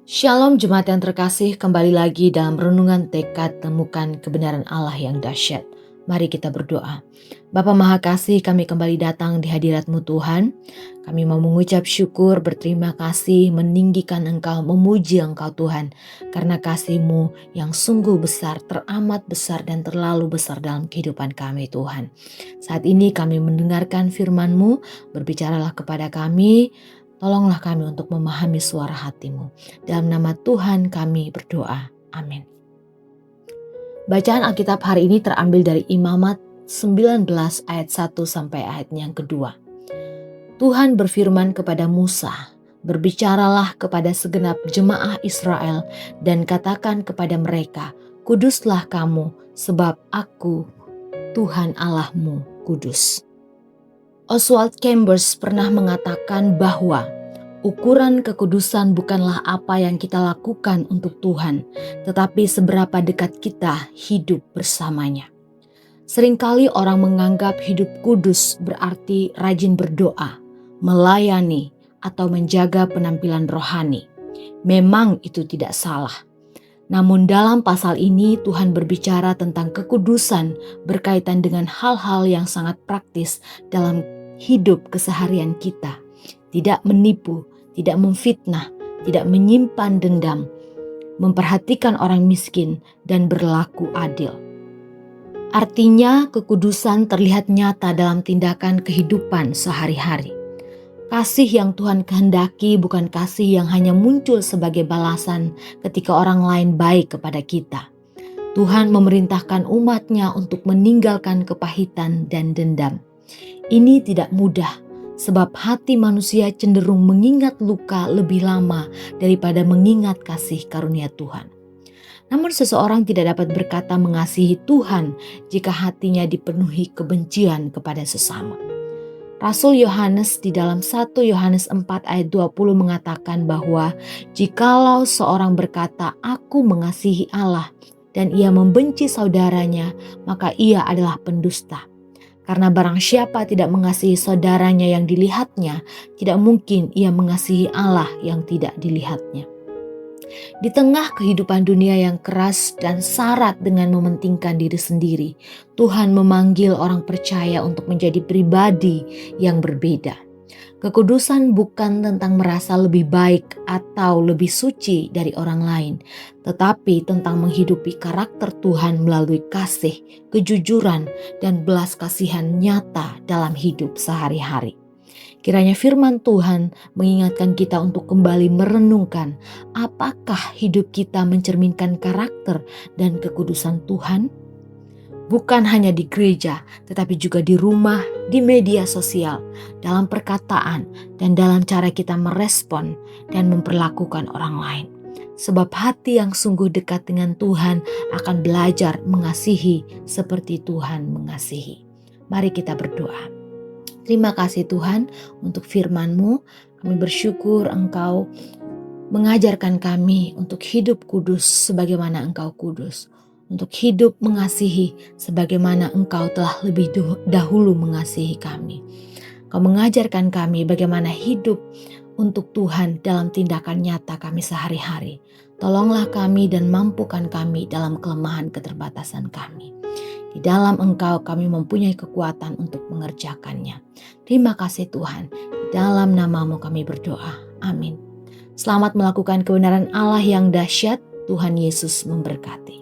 Shalom jemaat yang terkasih, kembali lagi dalam renungan tekad temukan kebenaran Allah yang dahsyat. Mari kita berdoa. Bapa Maha Kasih, kami kembali datang di hadirat-Mu Tuhan. Kami mau mengucap syukur, berterima kasih, meninggikan Engkau, memuji Engkau Tuhan. Karena kasih-Mu yang sungguh besar, teramat besar dan terlalu besar dalam kehidupan kami Tuhan. Saat ini kami mendengarkan firman-Mu, berbicaralah kepada kami. Tolonglah kami untuk memahami suara hati-Mu. Dalam nama Tuhan kami berdoa. Amin. Bacaan Alkitab hari ini terambil dari Imamat 19 ayat 1 sampai ayat yang kedua. Tuhan berfirman kepada Musa, "Berbicaralah kepada segenap jemaah Israel dan katakan kepada mereka, kuduslah kamu sebab aku, Tuhan Allahmu, kudus." Oswald Chambers pernah mengatakan bahwa ukuran kekudusan bukanlah apa yang kita lakukan untuk Tuhan, tetapi seberapa dekat kita hidup bersamanya. Seringkali orang menganggap hidup kudus berarti rajin berdoa, melayani, atau menjaga penampilan rohani. Memang itu tidak salah. Namun dalam pasal ini Tuhan berbicara tentang kekudusan berkaitan dengan hal-hal yang sangat praktis dalam hidup keseharian kita. Tidak menipu, tidak memfitnah, tidak menyimpan dendam, memperhatikan orang miskin, dan berlaku adil. Artinya kekudusan terlihat nyata dalam tindakan kehidupan sehari-hari. Kasih yang Tuhan kehendaki bukan kasih yang hanya muncul sebagai balasan ketika orang lain baik kepada kita. Tuhan memerintahkan umat-Nya untuk meninggalkan kepahitan dan dendam. Ini tidak mudah, sebab hati manusia cenderung mengingat luka lebih lama daripada mengingat kasih karunia Tuhan. Namun seseorang tidak dapat berkata mengasihi Tuhan jika hatinya dipenuhi kebencian kepada sesama. Rasul Yohanes di dalam 1 Yohanes 4 ayat 20 mengatakan bahwa jikalau seorang berkata, "Aku mengasihi Allah," dan ia membenci saudaranya, maka ia adalah pendusta. Karena barang siapa tidak mengasihi saudaranya yang dilihatnya, tidak mungkin ia mengasihi Allah yang tidak dilihatnya. Di tengah kehidupan dunia yang keras dan syarat dengan mementingkan diri sendiri, Tuhan memanggil orang percaya untuk menjadi pribadi yang berbeda. Kekudusan bukan tentang merasa lebih baik atau lebih suci dari orang lain, tetapi tentang menghidupi karakter Tuhan melalui kasih, kejujuran, dan belas kasihan nyata dalam hidup sehari-hari. Kiranya firman Tuhan mengingatkan kita untuk kembali merenungkan apakah hidup kita mencerminkan karakter dan kekudusan Tuhan. Bukan hanya di gereja, tetapi juga di rumah, di media sosial, dalam perkataan, dan dalam cara kita merespon dan memperlakukan orang lain. Sebab hati yang sungguh dekat dengan Tuhan akan belajar mengasihi seperti Tuhan mengasihi. Mari kita berdoa. Terima kasih Tuhan untuk firman-Mu. Kami bersyukur Engkau mengajarkan kami untuk hidup kudus sebagaimana Engkau kudus. Untuk hidup mengasihi sebagaimana Engkau telah lebih dahulu mengasihi kami. Kau mengajarkan kami bagaimana hidup untuk Tuhan dalam tindakan nyata kami sehari-hari. Tolonglah kami dan mampukan kami dalam kelemahan keterbatasan kami. Di dalam Engkau kami mempunyai kekuatan untuk mengerjakannya. Terima kasih Tuhan. Di dalam nama-Mu kami berdoa. Amin. Selamat melakukan kebenaran Allah yang dahsyat. Tuhan Yesus memberkati.